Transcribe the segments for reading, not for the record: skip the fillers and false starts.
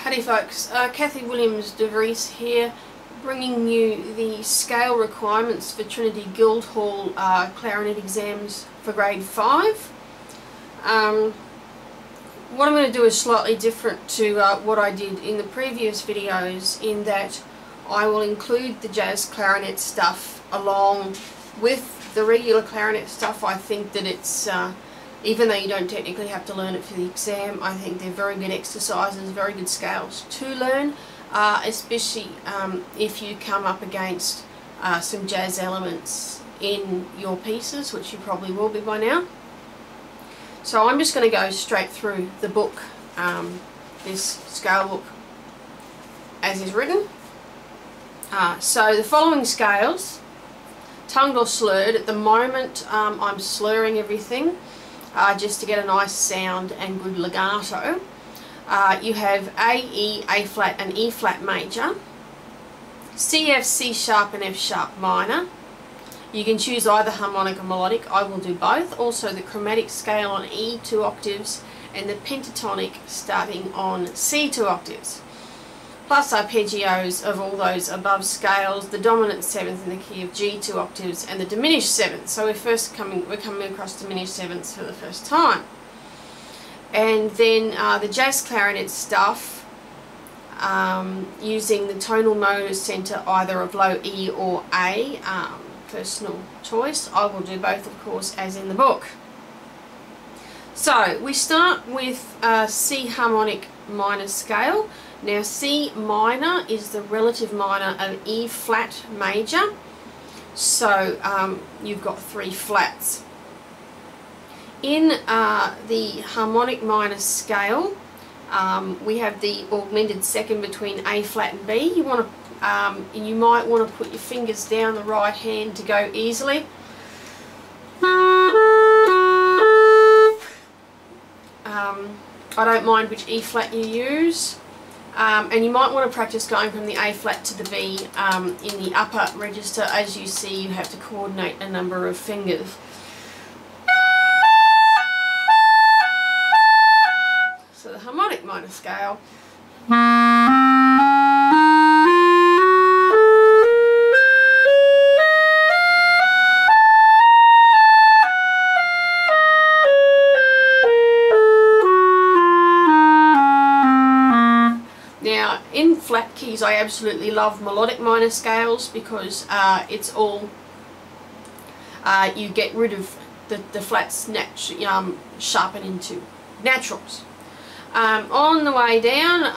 Howdy folks, Kathy Williams-Devries here, bringing you the scale requirements for Trinity Guildhall Clarinet exams for grade 5. What I'm going to do is slightly different to what I did in the previous videos, in that I will include the jazz clarinet stuff along with the regular clarinet stuff. I think that it's even though you don't technically have to learn it for the exam, I think they're very good exercises, very good scales to learn, especially if you come up against some jazz elements in your pieces, which you probably will be by now. So I'm just going to go straight through the book, this scale book as is written. So the following scales, tongued or slurred. At the moment I'm slurring everything, just to get a nice sound and good legato. You have A, E, A flat and E flat major, C, F, C sharp and F sharp minor. You can choose either harmonic or melodic. I will do both. Also the chromatic scale on E 2 octaves and the pentatonic starting on C 2 octaves. Plus arpeggios of all those above scales, the dominant 7th in the key of G 2 octaves and the diminished 7th. So we're coming across diminished 7ths for the first time. And then the jazz clarinet stuff, using the tonal mode center either of low E or A, personal choice. I will do both, of course, as in the book. So we start with C harmonic minor scale. Now C minor is the relative minor of E flat major, so you've got 3 flats. In the harmonic minor scale, we have the augmented second between A flat and B. You might want to put your fingers down the right hand to go easily. I don't mind which E flat you use. And you might want to practice going from the A flat to the B in the upper register. As you see, you have to coordinate a number of fingers. So the harmonic minor scale. Now, in flat keys, I absolutely love melodic minor scales because it's all, you get rid of the flats sharpen into naturals. On the way down,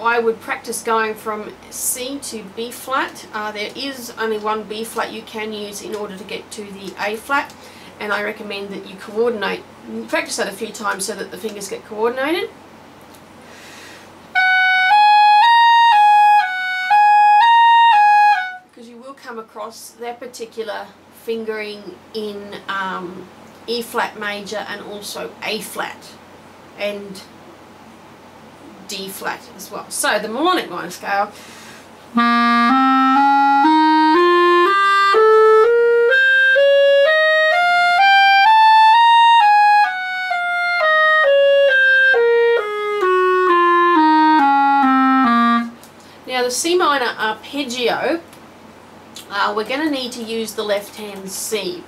I would practice going from C to B flat. There is only one B flat you can use in order to get to the A flat, and I recommend that you practice that a few times so that the fingers get coordinated. Come across that particular fingering in E flat major and also A flat and D flat as well. So the melodic minor scale. Now the C minor arpeggio, we're going to need to use the left hand C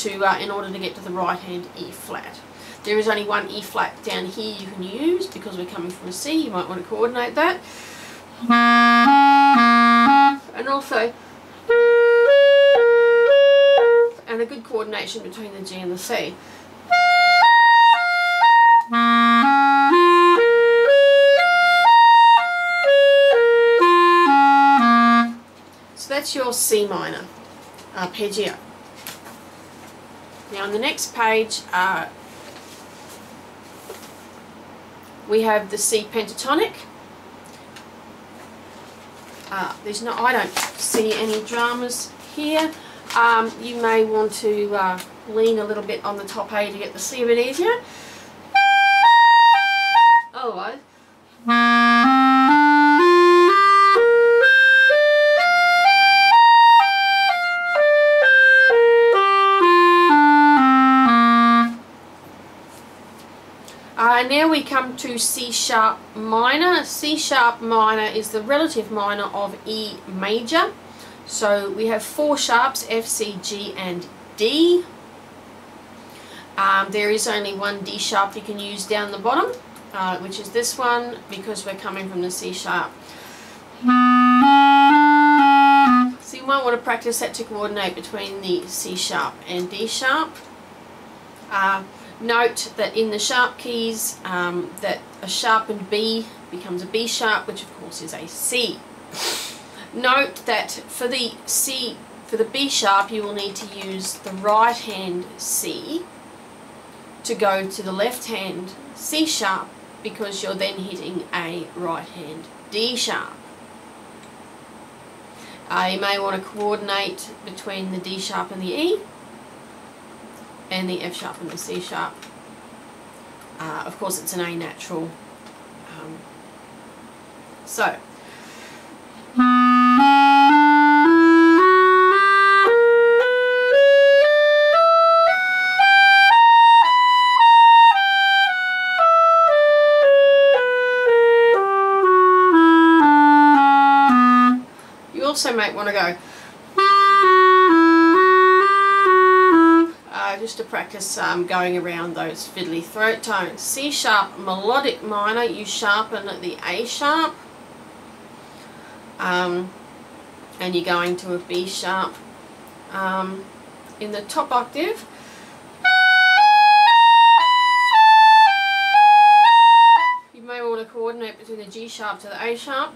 in order to get to the right hand E flat. There is only one E flat down here you can use because we're coming from a C. You might want to coordinate that. And also, and a good coordination between the G and the C. So that's your C minor arpeggio. Now on the next page we have the C pentatonic. I don't see any dramas here. You may want to lean a little bit on the top A to get the C a bit easier. Otherwise, now we come on to C sharp minor. C sharp minor is the relative minor of E major. So we have 4 sharps, F, C, G and D. There is only one D sharp you can use down the bottom, which is this one, because we're coming from the C sharp. So you might want to practice that to coordinate between the C sharp and D sharp. Note that in the sharp keys that a sharpened B becomes a B sharp, which of course is a C. Note that for the B sharp you will need to use the right hand C to go to the left hand C sharp, because you're then hitting a right hand D sharp. You may want to coordinate between the D sharp and the E, and the F sharp and the C sharp. Of course it's an A natural. So you also might want to go just to practice going around those fiddly throat tones. C sharp melodic minor, you sharpen the A sharp, and you're going to a B sharp in the top octave. You may want to coordinate between the G sharp to the A sharp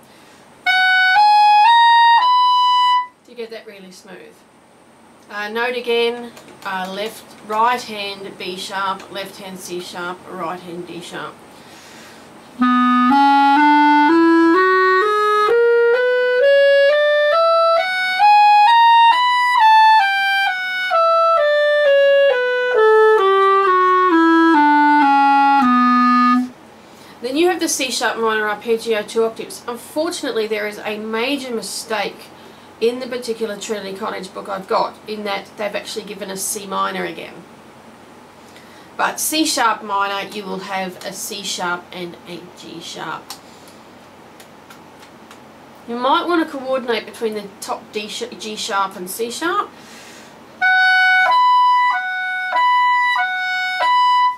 to get that really smooth. Note again, right hand B sharp, left hand C sharp, right hand D sharp. Then you have the C sharp minor arpeggio 2 octaves. Unfortunately, there is a major mistake in the particular Trinity College book I've got, in that they've actually given us C minor again. But C sharp minor, you will have a C sharp and a G sharp. You might want to coordinate between the top G sharp and C sharp,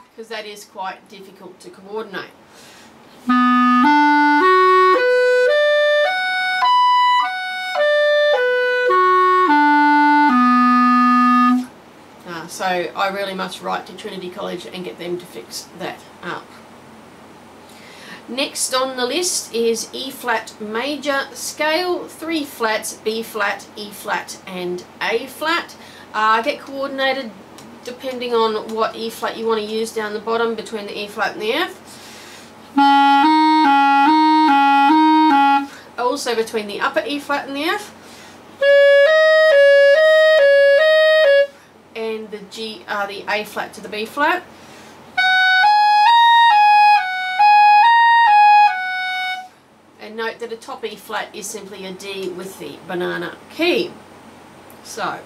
because that is quite difficult to coordinate. So I really must write to Trinity College and get them to fix that up. Next on the list is E flat major scale, 3 flats, B flat, E flat and A flat. Get coordinated depending on what E flat you want to use down the bottom between the E flat and the F. Also between the upper E flat and the F. And the A flat to the B flat. And note that a top E flat is simply a D with the banana key. So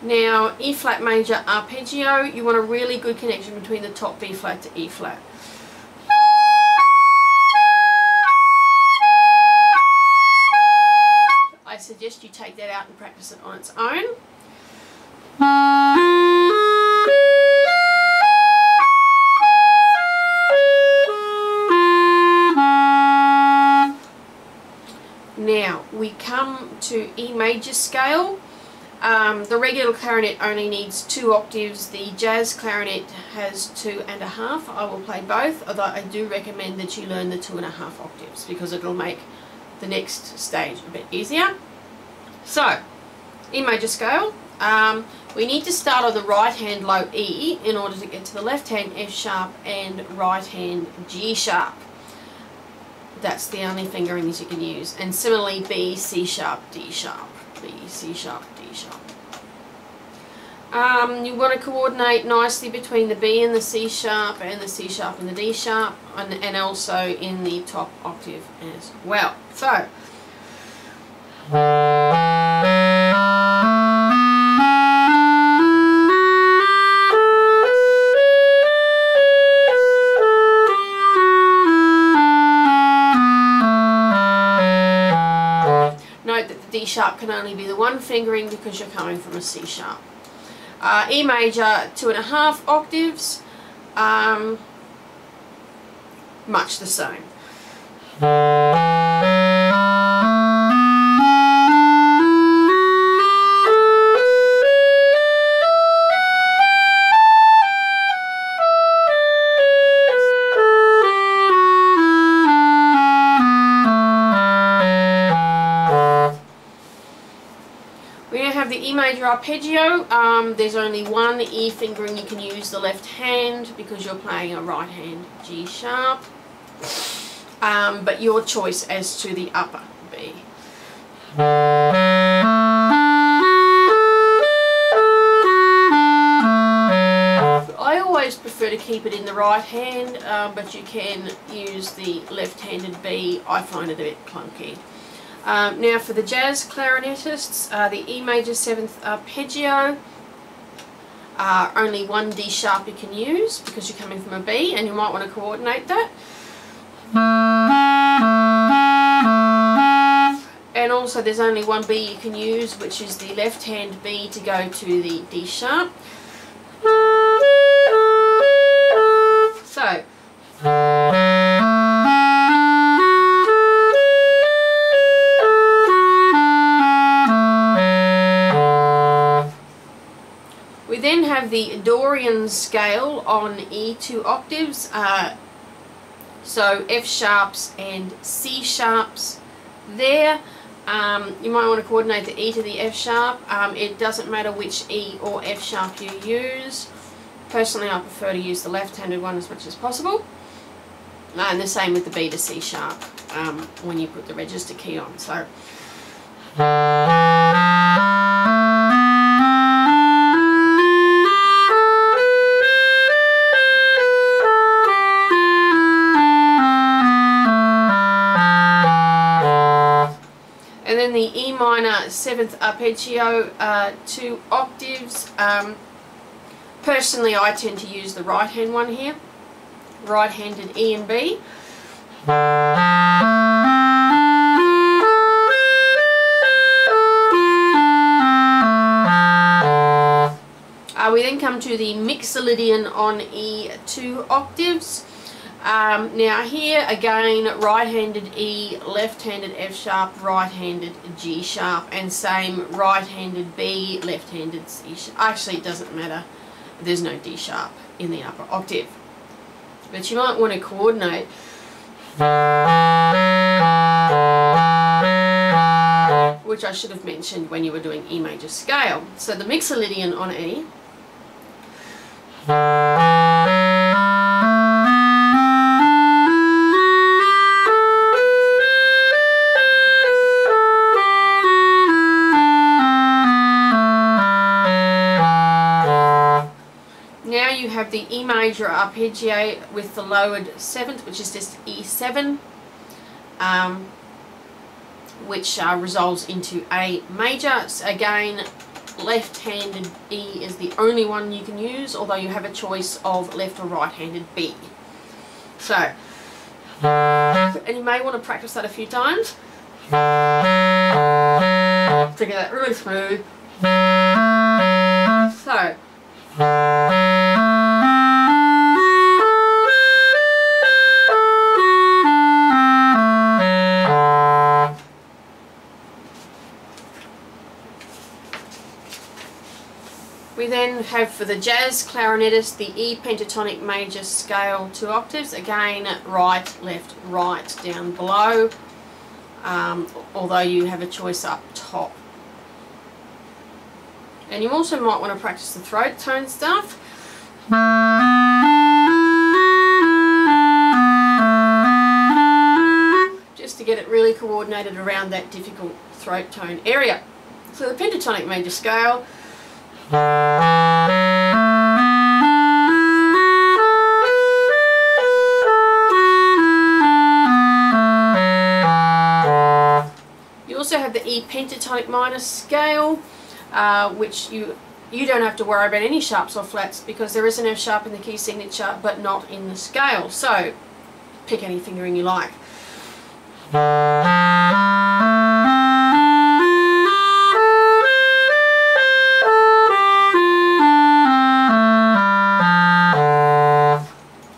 now, E flat major arpeggio, you want a really good connection between the top B flat to E flat. I suggest you take that out and practice it on its own. Now, we come to E major scale. The regular clarinet only needs 2 octaves. The jazz clarinet has 2.5. I will play both, although I do recommend that you learn the 2.5 octaves, because it'll make the next stage a bit easier. So, E major scale, we need to start on the right hand low E in order to get to the left hand F sharp and right hand G sharp. That's the only fingerings you can use. And similarly, B, C sharp, D sharp. B, C sharp, D sharp. You want to coordinate nicely between the B and the C sharp and the C sharp and the D sharp, and also in the top octave as well. So note that the D sharp can only be the one fingering because you're coming from a C sharp. E major 2.5 octaves, much the same. The E major arpeggio, there's only one E fingering. You can use the left hand because you're playing a right hand G sharp, but your choice as to the upper B. I always prefer to keep it in the right hand, but you can use the left-handed B. I find it a bit clunky. Now for the jazz clarinetists, the E major 7th arpeggio, only one D sharp you can use because you're coming from a B, and you might want to coordinate that. And also there's only one B you can use, which is the left hand B to go to the D sharp. So we then have the Dorian scale on E2 octaves, so F sharps and C sharps there. You might want to coordinate the E to the F sharp. It doesn't matter which E or F sharp you use. Personally, I prefer to use the left-handed one as much as possible. And the same with the B to C sharp when you put the register key on. So. And then the E minor 7th arpeggio, 2 octaves. Personally, I tend to use the right hand one here, right-handed E and B. We then come to the Mixolydian on E2 octaves. Now here again, right-handed E, left-handed F sharp, right-handed G sharp, and same right-handed B, left-handed C sharp. Actually, it doesn't matter. There's no D sharp in the upper octave, but you might want to coordinate. Which I should have mentioned when you were doing E major scale. So the Mixolydian on E. Now you have the E major arpeggio with the lowered 7th, which is just E7, which resolves into A major. So again, left-handed E is the only one you can use, although you have a choice of left or right-handed B. So, and you may want to practice that a few times to get that really smooth. So. We then have for the jazz clarinetist the E pentatonic major scale 2 octaves, again right, left, right down below, although you have a choice up top. And you also might want to practice the throat tone stuff. Just to get it really coordinated around that difficult throat tone area. So the pentatonic major scale. the E pentatonic minor scale, which you don't have to worry about any sharps or flats because there is an F sharp in the key signature but not in the scale. So pick any fingering you like.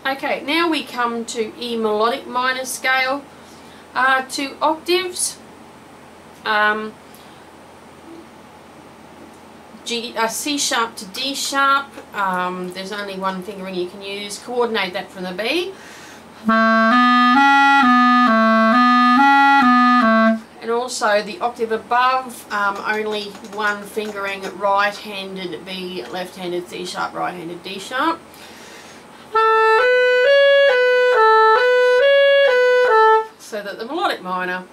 Okay, now we come to E melodic minor scale, 2 octaves. C sharp to D sharp. There's only one fingering you can use. Coordinate that from the B. And also the octave above, only one fingering, right-handed B, left-handed C sharp, right-handed D sharp. So that the melodic minor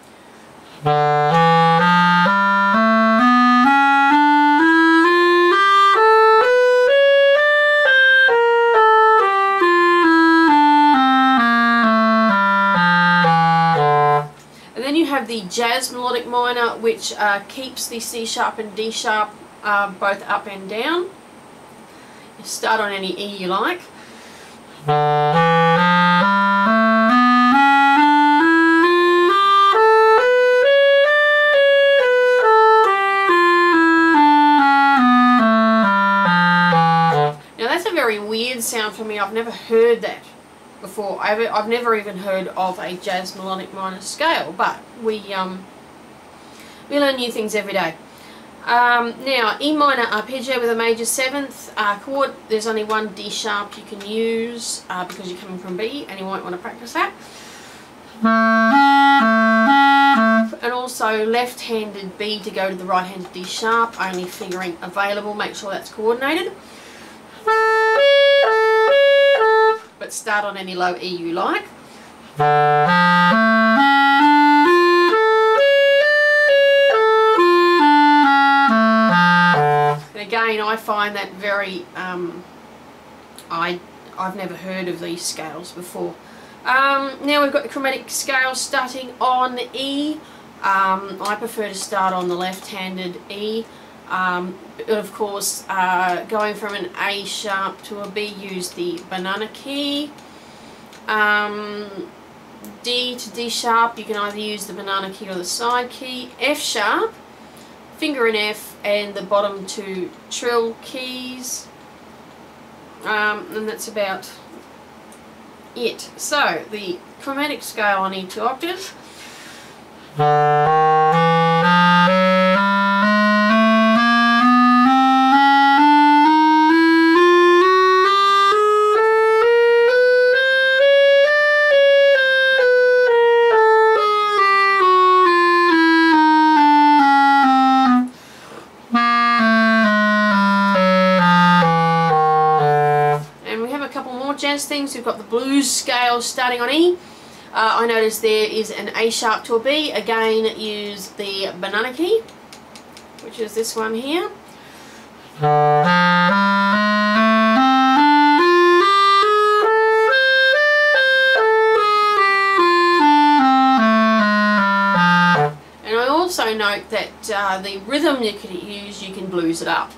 have the jazz melodic minor, which keeps the C sharp and D sharp both up and down. You start on any E you like. Now that's a very weird sound for me. I've never heard that before. I've never even heard of a jazz melodic minor scale, but we learn new things every day. Now E minor arpeggio with a major 7th chord. There's only one D sharp you can use because you're coming from B and you won't want to practice that. And also left-handed B to go to the right-handed D sharp, only fingering available. Make sure that's coordinated. But start on any low E you like. And again, I find that very, I've never heard of these scales before. Now we've got the chromatic scale starting on E. I prefer to start on the left-handed E. Of course, going from an A sharp to a B, use the banana key. D to D sharp, you can either use the banana key or the side key. F sharp, finger in F, and the bottom 2 trill keys. And that's about it. So, the chromatic scale on E2 octaves. Jazz things. We've got the blues scale starting on E. I noticed there is an A sharp to a B. Again, use the banana key, which is this one here. And I also note that the rhythm you can use, you can blues it up.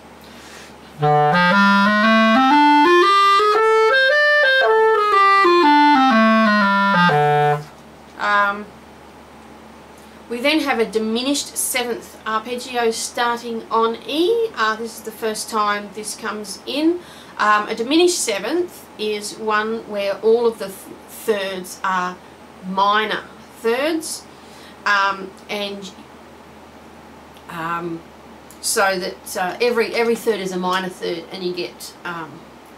We then have a diminished 7th arpeggio starting on E. This is the first time this comes in. A diminished 7th is one where all of the thirds are minor thirds, so that every third is a minor third, and you get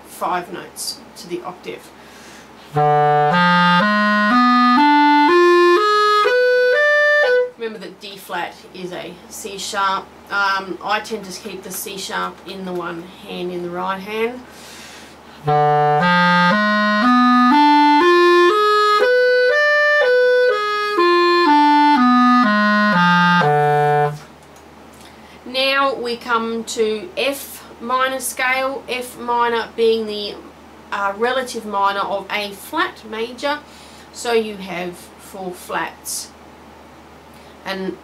5 notes to the octave. Remember that D flat is a C sharp. I tend to keep the C sharp in the one hand, in the right hand. Now we come to F minor scale, F minor being the relative minor of A flat major, so you have 4 flats. And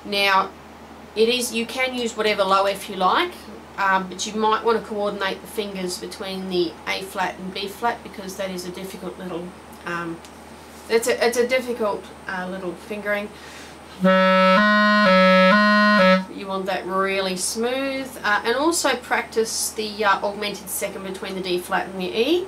Now, you can use whatever low F you like, but you might want to coordinate the fingers between the A flat and B flat, because that is a difficult little, it's a difficult little fingering. You want that really smooth, and also practice the augmented second between the D flat and the E.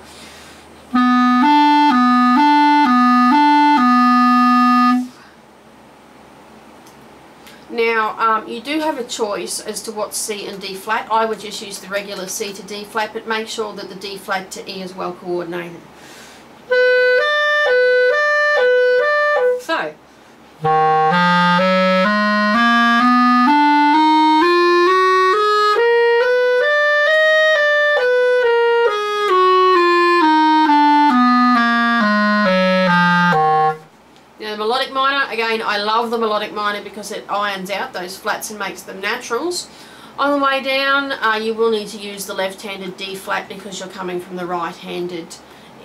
Now, you do have a choice as to what C and D flat. I would just use the regular C to D flat, but make sure that the D flat to E is well coordinated. So. Melodic minor, again, I love the melodic minor because it irons out those flats and makes them naturals. On the way down, you will need to use the left-handed D flat because you're coming from the right-handed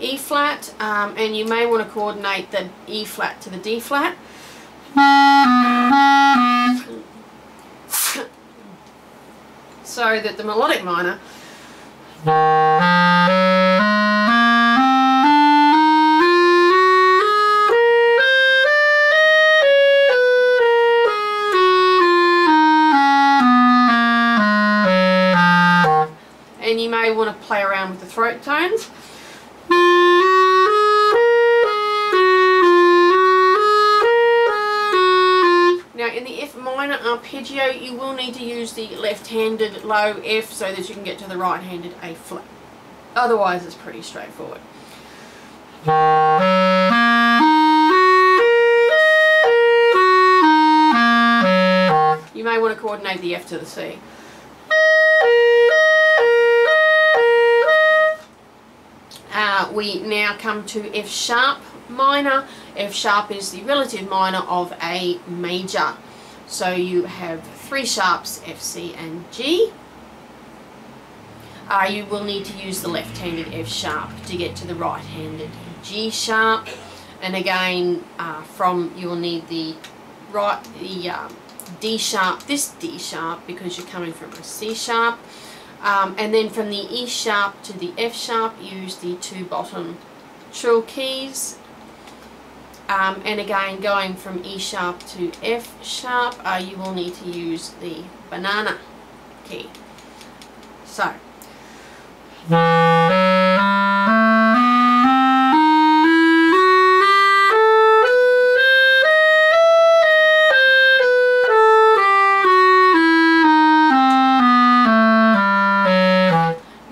E flat, and you may want to coordinate the E flat to the D flat. So that the melodic minor want to play around with the throat tones. Now in the F minor arpeggio, you will need to use the left-handed low F so that you can get to the right-handed A flat. Otherwise it's pretty straightforward. You may want to coordinate the F to the C. We now come to F sharp minor. F sharp is the relative minor of A major. So you have three sharps, F, C and G. You will need to use the left-handed F sharp to get to the right-handed G sharp. And again, you will need the D sharp, this D sharp, because you're coming from a C sharp. And then from the E sharp to the F sharp, use the two bottom trill keys. And again, going from E sharp to F sharp, you will need to use the banana key. So.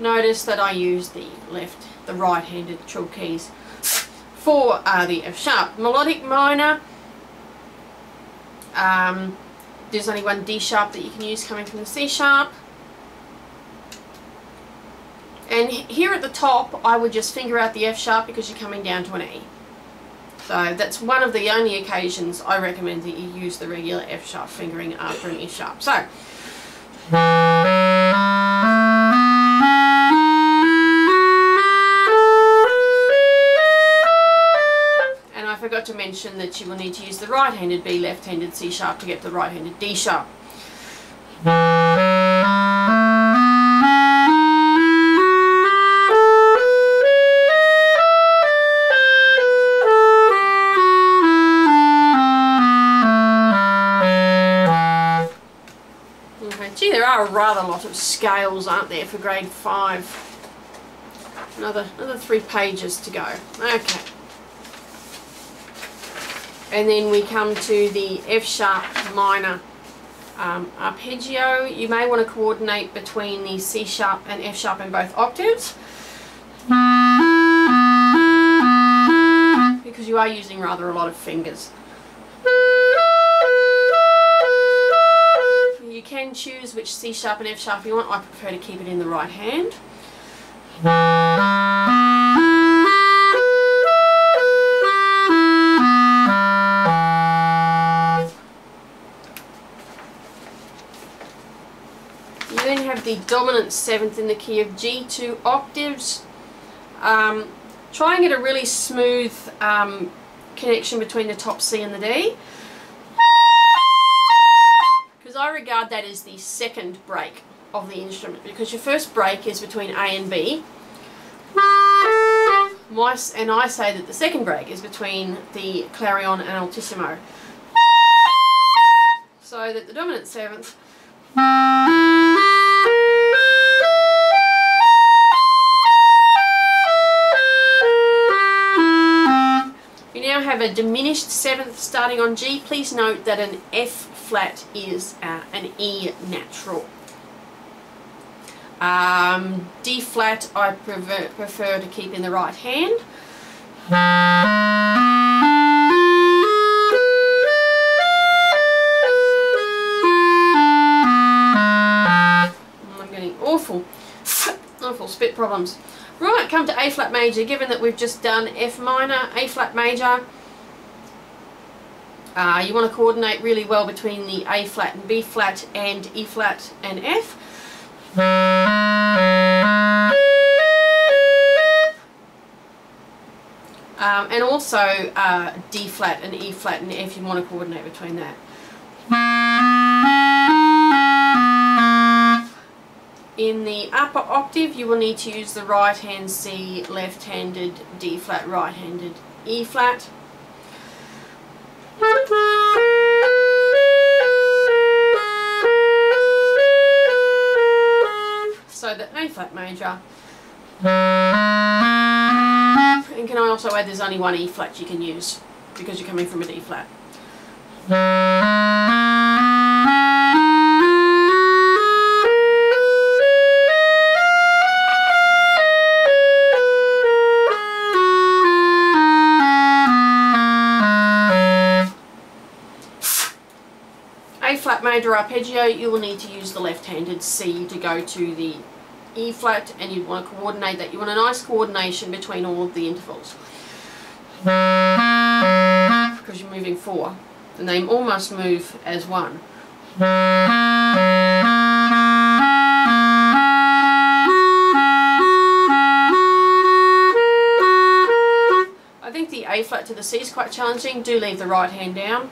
Notice that I use the right-handed trill keys for the F sharp. Melodic minor, there's only one D sharp that you can use coming from the C sharp. And here at the top, I would just finger out the F sharp because you're coming down to an E. So that's one of the only occasions I recommend that you use the regular F sharp fingering after an E sharp. So. I forgot to mention that you will need to use the right-handed B, left-handed C sharp to get to the right-handed D sharp. Okay, gee, there are a rather lot of scales, aren't there, for grade 5? Another 3 pages to go. Okay. And then we come to the F sharp minor arpeggio. You may want to coordinate between the C sharp and F sharp in both octaves, because you are using rather a lot of fingers. You can choose which C sharp and F sharp you want. I prefer to keep it in the right hand. The dominant 7th in the key of G, 2 octaves. Try and get a really smooth connection between the top C and the D. I regard that as the second break of the instrument, because your first break is between A and B. And I say that the second break is between the clarion and altissimo. So that the dominant seventh you now have a diminished seventh starting on G. Please note that an F flat is an E natural. D flat I prefer to keep in the right hand. I'm getting awful spit problems. Right, come to A flat major. Given that we've just done F minor, A flat major, you want to coordinate really well between the A flat and B flat and E flat and F. And also D flat and E flat and F, you want to coordinate between that. In the upper octave you will need to use the right hand C, left-handed D flat, right-handed E flat. So the A flat major. And can I also add there's only one E flat you can use because you're coming from a D flat. A flat major arpeggio, you will need to use the left-handed C to go to the E flat, and you want to coordinate that. You want a nice coordination between all of the intervals because you're moving four and they almost move as one. I think the A flat to the C is quite challenging. Do leave the right hand down.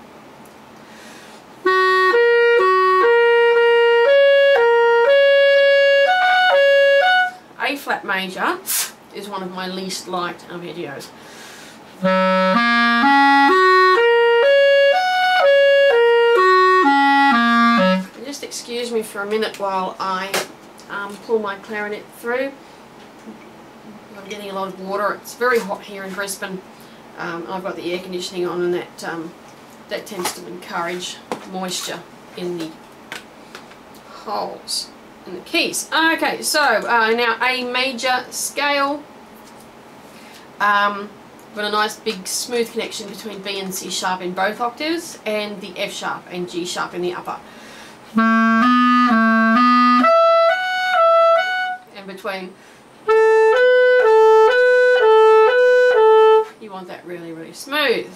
A flat major is one of my least liked arpeggios. Just excuse me for a minute while I pull my clarinet through. I'm getting a lot of water. It's very hot here in Brisbane. I've got the air conditioning on, and that tends to encourage moisture in the holes in the keys. Okay, so now A major scale. Got a nice big smooth connection between B and C sharp in both octaves, and the F sharp and G sharp in the upper. And between, you want that really, really smooth.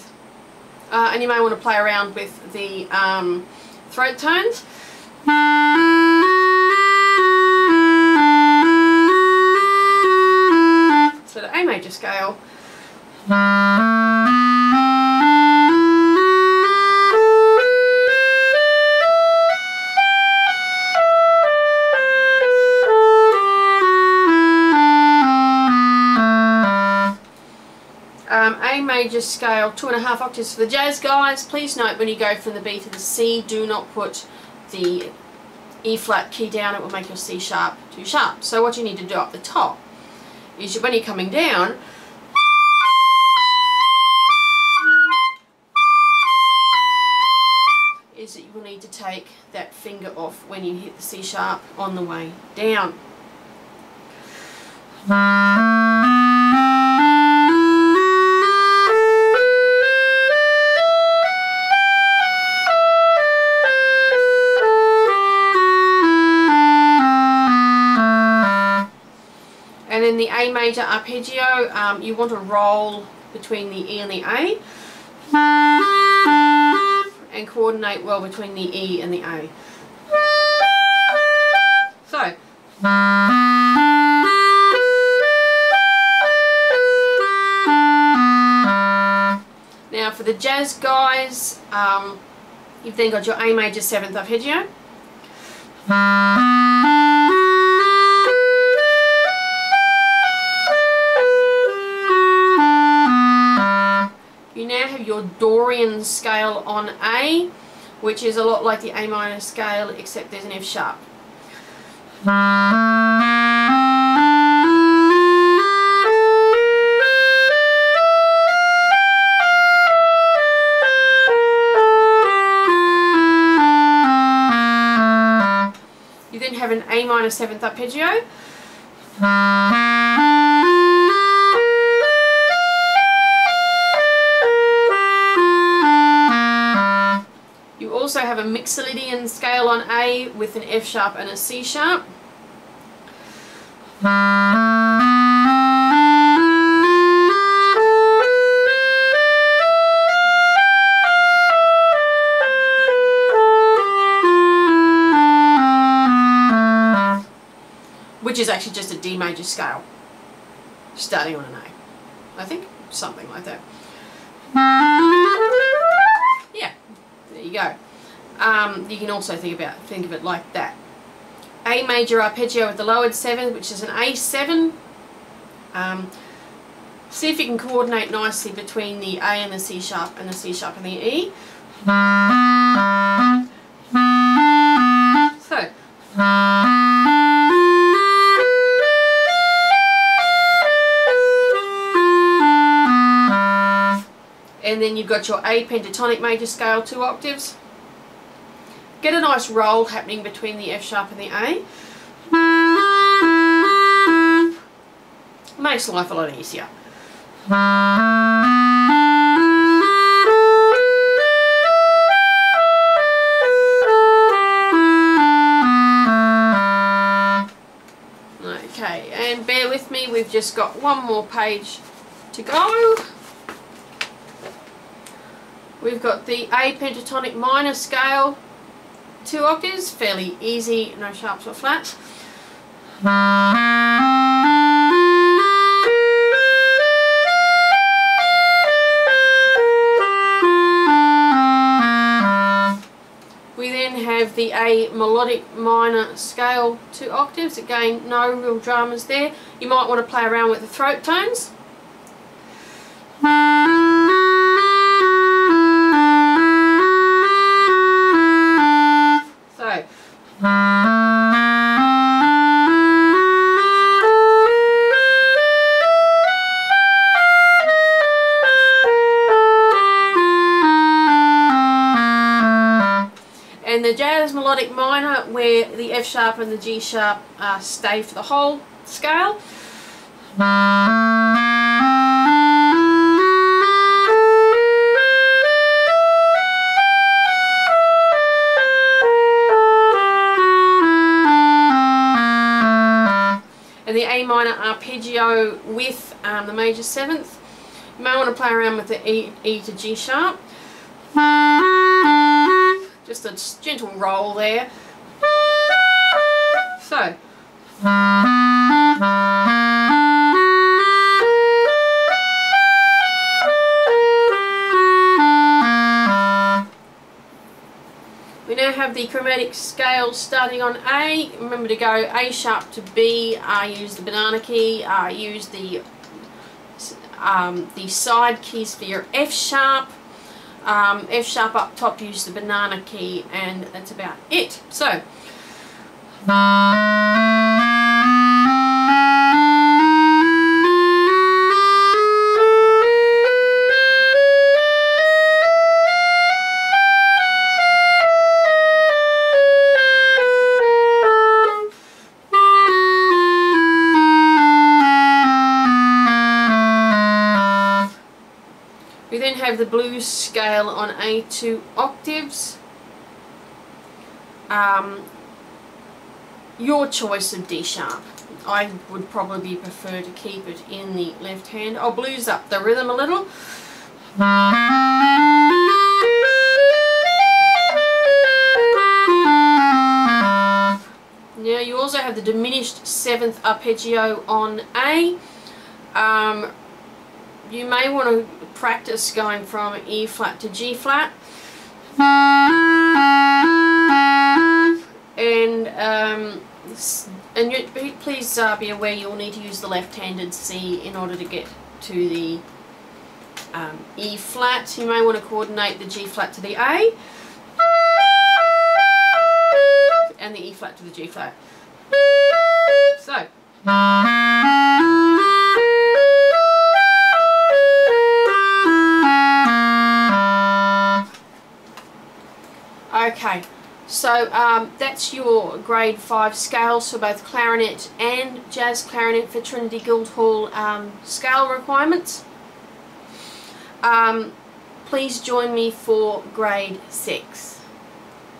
And you may want to play around with the throat tones. So the A major scale. A major scale, 2.5 octaves for the jazz guys. Please note when you go from the B to the C, do not put the E flat key down, it will make your C sharp too sharp. So what you need to do up the top is when you're coming down, is that you will need to take that finger off when you hit the C sharp on the way down. And in the A major arpeggio, you want to roll between the E and the A and coordinate well between the E and the A. So, now for the jazz guys, you've then got your A major 7th arpeggio. You now have your Dorian scale on A, which is a lot like the A minor scale, except there's an F sharp. You then have an A minor 7th arpeggio. You also have a Mixolydian scale on A with an F sharp and a C sharp. Which is actually just a D major scale, starting on an A, I think, something like that. Yeah, there you go. You can also think of it like that. A major arpeggio with the lowered 7th, which is an A7. See if you can coordinate nicely between the A and the C sharp and the C sharp and the E. So. And then you've got your A pentatonic major scale, 2 octaves. Get a nice roll happening between the F sharp and the A. Makes life a lot easier. Okay, and bear with me, we've just got one more page to go. We've got the A pentatonic minor scale, 2 octaves, fairly easy, no sharps or flats. We then have the A melodic minor scale, 2 octaves, again no real dramas there. You might want to play around with the throat tones. And the jazz melodic minor, where the F sharp and the G sharp stay for the whole scale. And the A minor arpeggio with the major 7th. You may want to play around with the E to G sharp. Just a gentle roll there. So. We now have the chromatic scale starting on A. Remember to go A sharp to B, use the banana key, use the side keys for your F sharp. F sharp up top, use the banana key, and that's about it. So. We then have the blues scale on A2 octaves. Your choice of D sharp. I would probably prefer to keep it in the left hand. I'll blues up the rhythm a little. Now you also have the diminished 7th arpeggio on A. You may want to practice going from E flat to G flat. and please be aware you'll need to use the left-handed C in order to get to the E flat. You may want to coordinate the G flat to the A and the E flat to the G flat. So okay, so that's your grade 5 scales for both clarinet and jazz clarinet for Trinity Guildhall scale requirements. Please join me for grade 6.